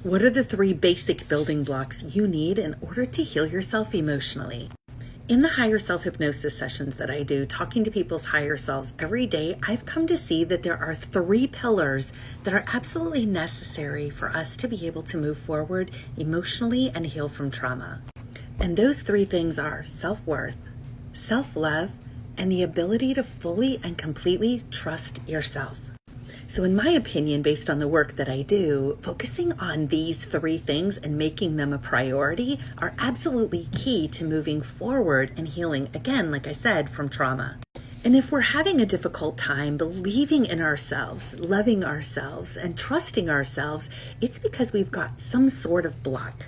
What are the 3 basic building blocks you need in order to heal yourself emotionally? In the higher self hypnosis sessions that I do, talking to people's higher selves every day, I've come to see that there are 3 pillars that are absolutely necessary for us to be able to move forward emotionally and heal from trauma. And those 3 things are self-worth, self-love, and the ability to fully and completely trust yourself. So in my opinion, based on the work that I do, focusing on these 3 things and making them a priority are absolutely key to moving forward and healing, again, like I said, from trauma. And if we're having a difficult time believing in ourselves, loving ourselves, and trusting ourselves, it's because we've got some sort of block.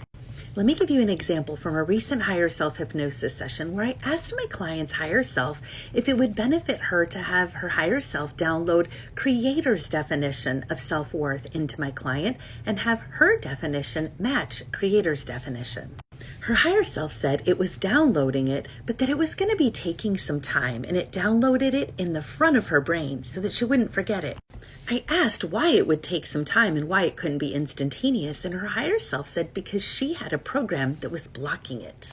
Let me give you an example from a recent higher self hypnosis session where I asked my client's higher self if it would benefit her to have her higher self download creator's definition of self-worth into my client and have her definition match creator's definition. Her higher self said it was downloading it, but that it was going to be taking some time, and it downloaded it in the front of her brain so that she wouldn't forget it. I asked why it would take some time and why it couldn't be instantaneous, and her higher self said because she had a program that was blocking it.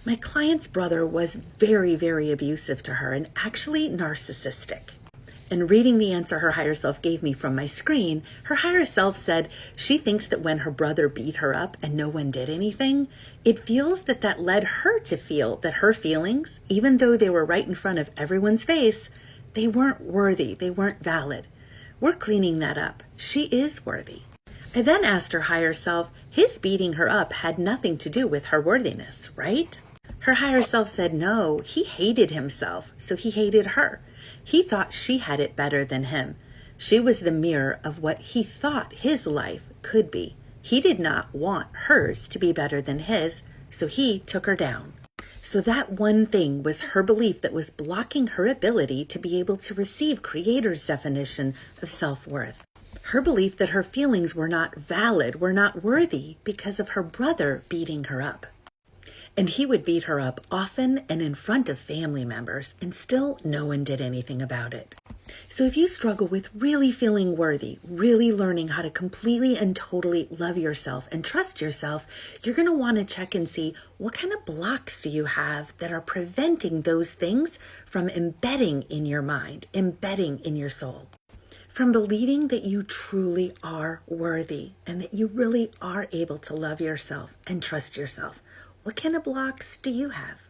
My client's brother was very, very abusive to her and actually narcissistic. And reading the answer her higher self gave me from my screen, her higher self said she thinks that when her brother beat her up and no one did anything, it feels that led her to feel that her feelings, even though they were right in front of everyone's face, they weren't worthy, they weren't valid. We're cleaning that up. She is worthy. I then asked her higher self, his beating her up had nothing to do with her worthiness, right? Her higher self said no, he hated himself, so he hated her. He thought she had it better than him. She was the mirror of what he thought his life could be. He did not want hers to be better than his, so he took her down. So that one thing was her belief that was blocking her ability to be able to receive Creator's definition of self-worth. Her belief that her feelings were not valid, were not worthy because of her brother beating her up. And he would beat her up often and in front of family members, and still no one did anything about it. So if you struggle with really feeling worthy, really learning how to completely and totally love yourself and trust yourself, you're going to want to check and see what kind of blocks do you have that are preventing those things from embedding in your mind, embedding in your soul. From believing that you truly are worthy and that you really are able to love yourself and trust yourself. What kind of blocks do you have?